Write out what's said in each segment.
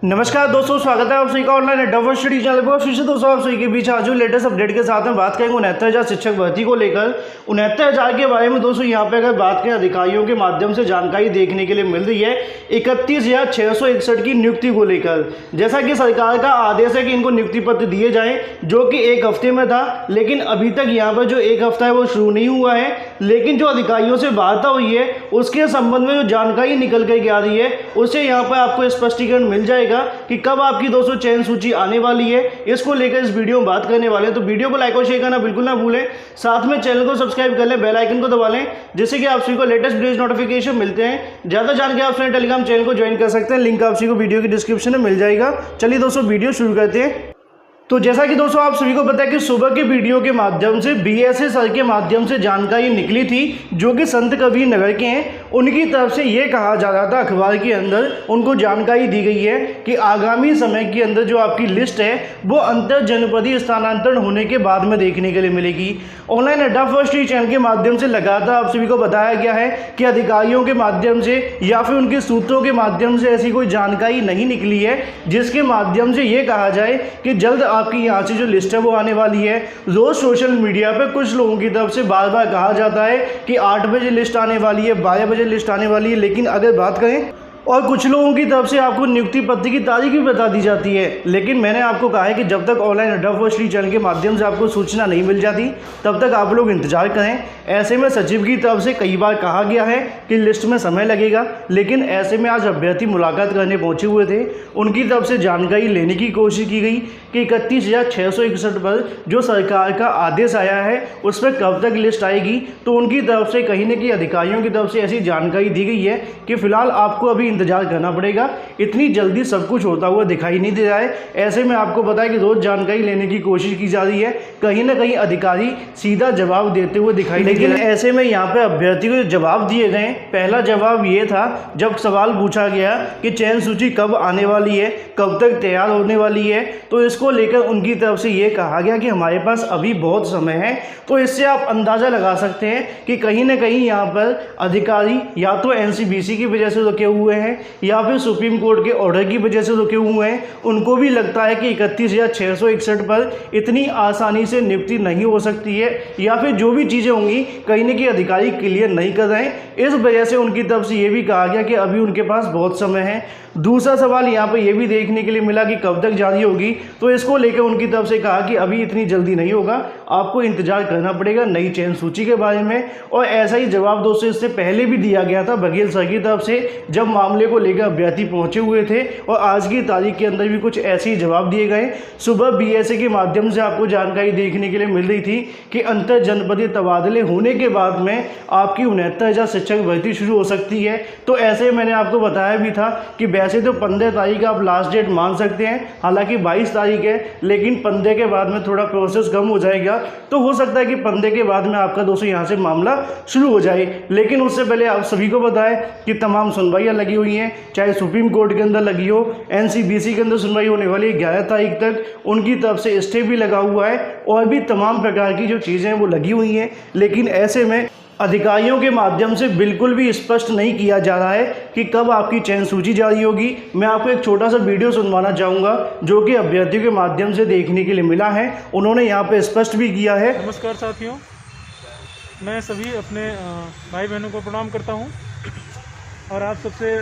नमस्कार दोस्तों, स्वागत है आप सभी का ऑनलाइन एडवांस स्टडी चैनल पर। फिर से दोस्तों आप सभी के बीच आज लेटेस्ट अपडेट के साथ में बात करेंगे 69,000 शिक्षक भर्ती को लेकर। 69,000 के बारे में दोस्तों यहाँ पे अगर बात करें, अधिकारियों के माध्यम से जानकारी देखने के लिए मिल रही है 31,661 की नियुक्ति को लेकर। जैसा कि सरकार का आदेश है कि इनको नियुक्ति पत्र दिए जाएँ, जो कि एक हफ्ते में था, लेकिन अभी तक यहाँ पर जो एक हफ्ता है वो शुरू नहीं हुआ है। लेकिन जो अधिकारियों से वार्ता हुई है उसके संबंध में जो जानकारी निकल कर आ रही है उससे यहाँ पर आपको स्पष्टीकरण मिल जाएगा कि कब आपकी दोस्तों चयन सूची आने वाली है। इसको लेकर इस वीडियो में बात करने वाले हैं, तो वीडियो को लाइक और शेयर करना बिल्कुल ना भूलें। साथ में चैनल को सब्सक्राइब कर लें, बेल आइकन को दबा लें, जिससे कि आप सभी को लेटेस्ट वीडियोज नोटिफिकेशन मिलते हैं। ज़्यादा जानकारी आप अपने टेलीग्राम चैनल को ज्वाइन कर सकते हैं, लिंक आप सभी को वीडियो की डिस्क्रिप्शन में मिल जाएगा। चलिए दोस्तों वीडियो शुरू करते हैं। तो जैसा कि दोस्तों आप सभी को पता है कि सुबह के वीडियो के माध्यम से बीएसए सर के माध्यम से जानकारी निकली थी, जो कि संत कबीर नगर के हैं। उनकी तरफ से ये कहा जा रहा था, अखबार के अंदर उनको जानकारी दी गई है कि आगामी समय के अंदर जो आपकी लिस्ट है वो अंतर जनपदीय स्थानांतरण होने के बाद में देखने के लिए मिलेगी। ऑनलाइन अड्डा फर्स्ट चैनल के माध्यम से लगातार आप सभी को बताया गया है कि अधिकारियों के माध्यम से या फिर उनके सूत्रों के माध्यम से ऐसी कोई जानकारी नहीं निकली है जिसके माध्यम से ये कहा जाए कि जल्द आपकी यहाँ से जो लिस्ट है वो आने वाली है। रोज सोशल मीडिया पे कुछ लोगों की तरफ से बार बार कहा जाता है कि 8 बजे लिस्ट आने वाली है, 12 बजे लिस्ट आने वाली है, लेकिन अगर बात करें और कुछ लोगों की तरफ से आपको नियुक्ति पत्र की तारीख भी बता दी जाती है। लेकिन मैंने आपको कहा है कि जब तक ऑनलाइन अड्डा फर्स्ट चैनल के माध्यम से आपको सूचना नहीं मिल जाती तब तक आप लोग इंतजार करें। ऐसे में सचिव की तरफ से कई बार कहा गया है कि लिस्ट में समय लगेगा, लेकिन ऐसे में आज अभ्यर्थी मुलाकात करने पहुंचे हुए थे। उनकी तरफ से जानकारी लेने की कोशिश की गई कि 31,661 पर जो सरकार का आदेश आया है उस पर कब तक लिस्ट आएगी। तो उनकी तरफ से कहीं न कहीं अधिकारियों की तरफ से ऐसी जानकारी दी गई है कि फिलहाल आपको अभी इंतजार करना पड़ेगा, इतनी जल्दी सब कुछ होता हुआ दिखाई नहीं दे रहा है। ऐसे में आपको पता है कि रोज जानकारी लेने की कोशिश की जा रही है, कहीं ना कहीं अधिकारी सीधा जवाब देते हुए दिखाई नहीं दे रहे। लेकिन ऐसे में यहाँ पे अभ्यर्थी को जवाब दिए गए। पहला जवाब ये था, जब सवाल पूछा गया कि चयन सूची कब आने वाली है, कब तक तैयार होने वाली है, तो इसको लेकर उनकी तरफ से ये कहा गया कि हमारे पास अभी बहुत समय है। तो इससे आप अंदाज़ा लगा सकते हैं कि कहीं ना कहीं यहाँ पर अधिकारी या तो एनसीबीसी की वजह से रुके हुए हैं या फिर सुप्रीम कोर्ट के ऑर्डर की वजह से रुके हुए हैं। उनको भी लगता है कि 31,661 पर इतनी आसानी से नियुक्ति नहीं हो सकती है, या फिर जो भी चीज़ें होंगी कहीं ना कहीं अधिकारी क्लियर नहीं कर रहे हैं। इस वजह से उनकी तरफ से ये भी कहा गया कि अभी उनके पास बहुत समय है। दूसरा सवाल यहाँ पर यह भी देखने के लिए मिला कि कब तक जारी होगी, तो इसको लेकर उनकी तरफ से कहा कि अभी इतनी जल्दी नहीं होगा, आपको इंतजार करना पड़ेगा नई चयन सूची के बारे में। और ऐसा ही जवाब दोस्तों इससे पहले भी दिया गया था बघेल सर की तरफ से, जब मामले को लेकर अभ्यर्थी पहुंचे हुए थे। और आज की तारीख के अंदर भी कुछ ऐसे ही जवाब दिए गए। सुबह बीएसए के माध्यम से आपको जानकारी देखने के लिए मिल रही थी कि अंतर जनपदीय तबादले होने के बाद में आपकी 69,000 शिक्षक भर्ती शुरू हो सकती है। तो ऐसे मैंने आपको बताया भी था कि वैसे तो 15 तारीख आप लास्ट डेट मान सकते हैं, हालांकि 22 तारीख है, लेकिन 15 के बाद में थोड़ा प्रोसेस कम हो जाएगा। तो हो सकता है कि 15 के बाद में आपका दोस्तों यहाँ से मामला शुरू हो जाए। लेकिन उससे पहले आप सभी को बताएं कि तमाम सुनवाइयाँ लगी हुई हैं, चाहे सुप्रीम कोर्ट के अंदर लगी हो, एनसीबीसी के अंदर सुनवाई होने वाली है 11 तारीख तक। उनकी तरफ से स्टे भी लगा हुआ है और भी तमाम प्रकार की जो चीज़ें हैं वो लगी हुई हैं। लेकिन ऐसे में अधिकारियों के माध्यम से बिल्कुल भी स्पष्ट नहीं किया जा रहा है कि कब आपकी चयन सूची जारी होगी। मैं आपको एक छोटा सा वीडियो सुनवाना चाहूँगा जो कि अभ्यर्थियों के माध्यम से देखने के लिए मिला है। उन्होंने यहाँ पे स्पष्ट भी किया है। नमस्कार साथियों, मैं सभी अपने भाई बहनों को प्रणाम करता हूँ और आप सबसे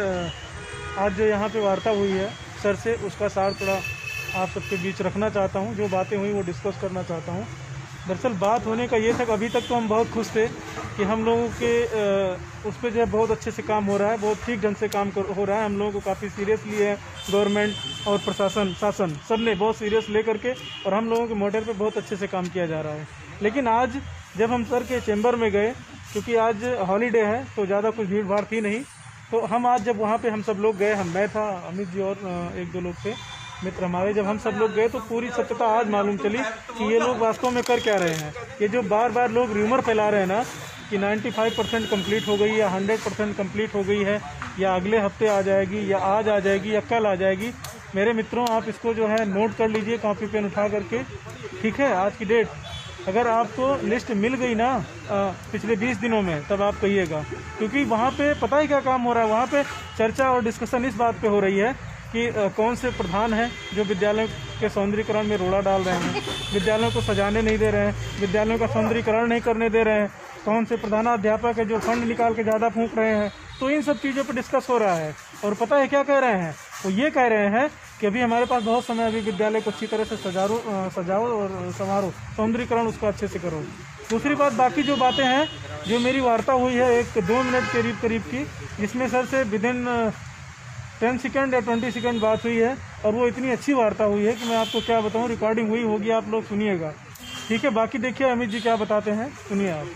आज जो यहाँ पे वार्ता हुई है सर से, उसका सार थोड़ा आप सबके बीच रखना चाहता हूँ। जो बातें हुई वो डिस्कस करना चाहता हूँ। दरअसल बात होने का ये था, अभी तक तो हम बहुत खुश थे कि हम लोगों के उस पर जो है बहुत अच्छे से काम हो रहा है, बहुत ठीक ढंग से काम हो रहा है। हम लोगों को काफ़ी सीरियसली है गवर्नमेंट और प्रशासन, शासन सब ने बहुत सीरियस ले करके, और हम लोगों के मॉडल पे बहुत अच्छे से काम किया जा रहा है। लेकिन आज जब हम सर के चैम्बर में गए, क्योंकि आज हॉलीडे है तो ज़्यादा कुछ भीड़ भाड़ थी नहीं, तो हम आज जब वहाँ पे हम सब लोग गए, मैं था, अमित जी और 1-2 लोग थे मित्र हमारे, जब हम सब लोग गए तो पूरी सत्यता आज मालूम चली कि ये लोग वास्तव में कर क्या रहे हैं। ये जो बार बार लोग र्यूमर फैला रहे हैं ना कि 95% कंप्लीट हो गई या 100% कंप्लीट हो गई है, या अगले हफ्ते आ जाएगी, या आज आ जाएगी, या कल आ जाएगी, मेरे मित्रों आप इसको जो है नोट कर लीजिए कॉपी पेन उठा करके, ठीक है। आज की डेट अगर आपको लिस्ट मिल गई ना पिछले 20 दिनों में, तब आप कहिएगा, क्योंकि वहाँ पे पता ही क्या काम हो रहा है। वहाँ पे चर्चा और डिस्कशन इस बात पे हो रही है कि कौन से प्रधान हैं जो विद्यालयों के सौंदर्यीकरण में रोड़ा डाल रहे हैं, विद्यालयों को सजाने नहीं दे रहे हैं, विद्यालयों का सौंदर्यीकरण नहीं करने दे रहे हैं, कौन से प्रधानाध्यापक है जो फंड निकाल के ज़्यादा फूंक रहे हैं। तो इन सब चीज़ों पर डिस्कस हो रहा है। और पता है क्या कह रहे हैं, वो ये कह रहे हैं कि अभी हमारे पास बहुत समय, अभी विद्यालय को अच्छी तरह से सजाओ और संवारो, सौंदर्यीकरण उसका अच्छे से करो। दूसरी बात, बाकी जो बातें हैं, जो मेरी वार्ता हुई है 1-2 मिनट करीब की, जिसमें सर से विदिन 10 सेकंड या 20 सेकंड बात हुई है, और वो इतनी अच्छी वार्ता हुई है कि मैं आपको क्या बताऊं। रिकॉर्डिंग हुई होगी, आप लोग सुनिएगा, ठीक है। बाकी देखिए अमित जी क्या बताते हैं, सुनिए आप।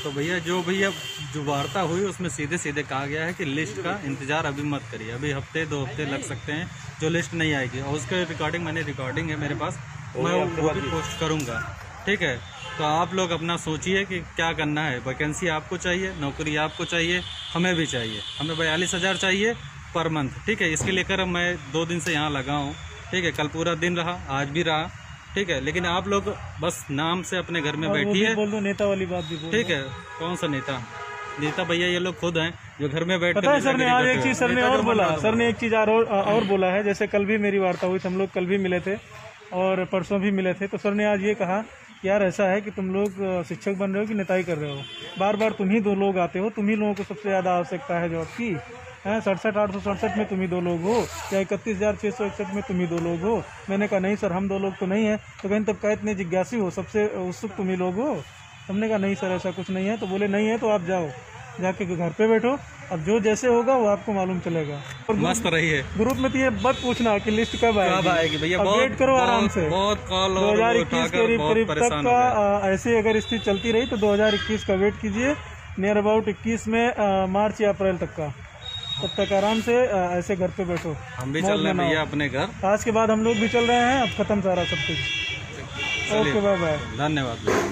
तो भैया जो वार्ता हुई उसमें सीधे सीधे कहा गया है कि लिस्ट का इंतजार अभी मत करिए, अभी हफ्ते 2 हफ्ते लग सकते हैं जो लिस्ट नहीं आएगी। और उसके रिकॉर्डिंग है मेरे पास, मैं वो भी पोस्ट करूँगा, ठीक है। तो आप लोग अपना सोचिए कि क्या करना है। वैकेंसी आपको चाहिए, नौकरी आपको चाहिए, हमें भी चाहिए। हमें 42,000 चाहिए पर मंथ, ठीक है। इसके लेकर मैं 2 दिन से यहाँ लगा हूँ, ठीक है। कल पूरा दिन रहा, आज भी रहा, ठीक है। लेकिन आप लोग बस नाम से अपने घर में बैठिए। बोल दो नेता वाली बात भी बोल, ठीक है। कौन सा नेता भैया, ये लोग खुद हैं जो घर में बैठ। पता है सर ने आज एक चीज़ सर ने और बोला, सर ने एक चीज़ और बोला है। जैसे कल भी मेरी वार्ता हुई थी, हम लोग कल भी मिले थे और परसों भी मिले थे, तो सर ने आज ये कहा, यार ऐसा है कि तुम लोग शिक्षक बन रहे हो कि नेताई कर रहे हो, बार बार तुम ही 2 लोग आते हो, तुम ही लोगों को सबसे ज़्यादा आवश्यकता है जॉब की। 67,867 में तुम ही 2 लोग हो, या 31,661 में तुम ही 2 लोग हो। मैंने कहा नहीं सर, हम 2 लोग तो नहीं है। तो कहीं तब का इतने जिज्ञासी हो, सबसे उत्सुक तुम ही लोग हो। हमने कहा नहीं सर, ऐसा कुछ नहीं है। तो बोले नहीं है तो आप जाओ, जाके घर पे बैठो, अब जो जैसे होगा वो आपको मालूम चलेगा। और मस्त रही है ग्रुप में तो ये मत पूछना कि लिस्ट कब आएगी भैया, वेट करो आराम से। बहुत कॉल 2021 करीब तक का ऐसे अगर स्थिति चलती रही तो 2021 का वेट कीजिए, नियर अबाउट 21 में मार्च या अप्रैल तक का, तब तक आराम से ऐसे घर पे बैठो। हम भी चल रहे हैं भैया अपने घर, आज के बाद हम लोग भी चल रहे हैं। अब खत्म सारा सब कुछ। ओके, बाय बाय, धन्यवाद।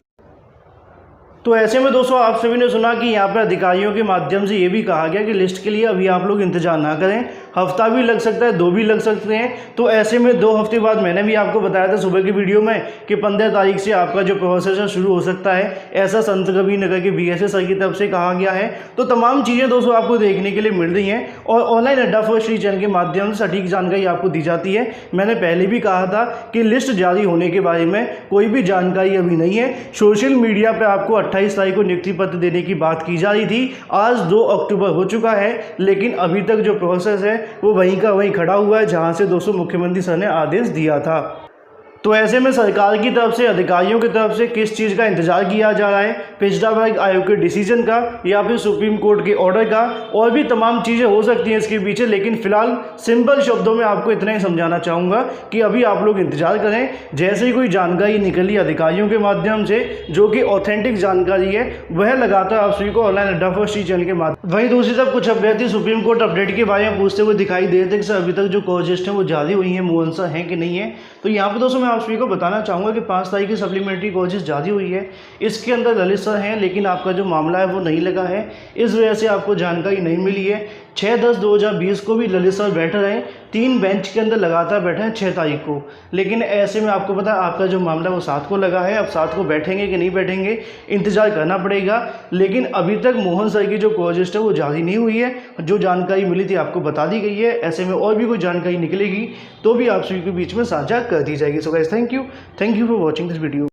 तो ऐसे में दोस्तों आप सभी ने सुना कि यहाँ पर अधिकारियों के माध्यम से ये भी कहा गया कि लिस्ट के लिए अभी आप लोग इंतजार ना करें, हफ्ता भी लग सकता है, 2 भी लग सकते हैं। तो ऐसे में 2 हफ्ते बाद मैंने भी आपको बताया था सुबह की वीडियो में कि 15 तारीख से आपका जो प्रोसेस है शुरू हो सकता है, ऐसा संत कबीर नगर के BSA सर की तरफ से कहा गया है। तो तमाम चीज़ें दोस्तों आपको देखने के लिए मिल रही हैं और ऑनलाइन अड्डा फॉर श्री चैनल के माध्यम से सटीक जानकारी आपको दी जाती है। मैंने पहले भी कहा था कि लिस्ट जारी होने के बारे में कोई भी जानकारी अभी नहीं है। सोशल मीडिया पर आपको 28 तारीख को नियुक्ति पत्र देने की बात की जा रही थी, आज 2 अक्टूबर हो चुका है, लेकिन अभी तक जो प्रोसेस है वो वहीं का वहीं खड़ा हुआ है जहां से दोस्तों मुख्यमंत्री सर ने आदेश दिया था। तो ऐसे में सरकार की तरफ से, अधिकारियों की तरफ से किस चीज़ का इंतजार किया जा रहा है, पिछड़ा वर्ग आयोग के डिसीजन का या फिर सुप्रीम कोर्ट के ऑर्डर का, और भी तमाम चीज़ें हो सकती हैं इसके पीछे। लेकिन फिलहाल सिंपल शब्दों में आपको इतना ही समझाना चाहूँगा कि अभी आप लोग इंतजार करें, जैसे ही कोई जानकारी निकली अधिकारियों के माध्यम से जो कि ऑथेंटिक जानकारी है, वह लगातार आप सभी को ऑनलाइन अड्डा फॉर श्री चैनल के माध्यम। वहीं दूसरी तरफ कुछ अभ्यर्थी सुप्रीम कोर्ट अपडेट के बारे में पूछते हुए दिखाई दे रहे थे कि सर अभी तक जो कॉजेस्ट हैं वो जारी हुई हैं, मुअंसर हैं कि नहीं है। तो यहाँ पर दोस्तों मैं आप सभी को बताना चाहूँगा कि 5 तारीख की सप्लीमेंट्री कॉजेस जारी हुई है। इसके अंदर ललित सर हैं, लेकिन आपका जो मामला है वो नहीं लगा है, इस वजह से आपको जानकारी नहीं मिली है। 6/10/2020 को भी ललित सर बैठे रहे, 3 बेंच के अंदर लगातार बैठे हैं 6 तारीख को। लेकिन ऐसे में आपको पता है आपका जो मामला है वो 7 को लगा है। अब 7 को बैठेंगे कि नहीं बैठेंगे, इंतजार करना पड़ेगा। लेकिन अभी तक मोहन सर की जो कॉजेस्ट है वो जारी नहीं हुई है। जो जानकारी मिली थी आपको बता दी गई है। ऐसे में और भी कोई जानकारी निकलेगी तो भी आप सभी के बीच में साझा कर दी जाएगी। So guys, thank you for watching this video.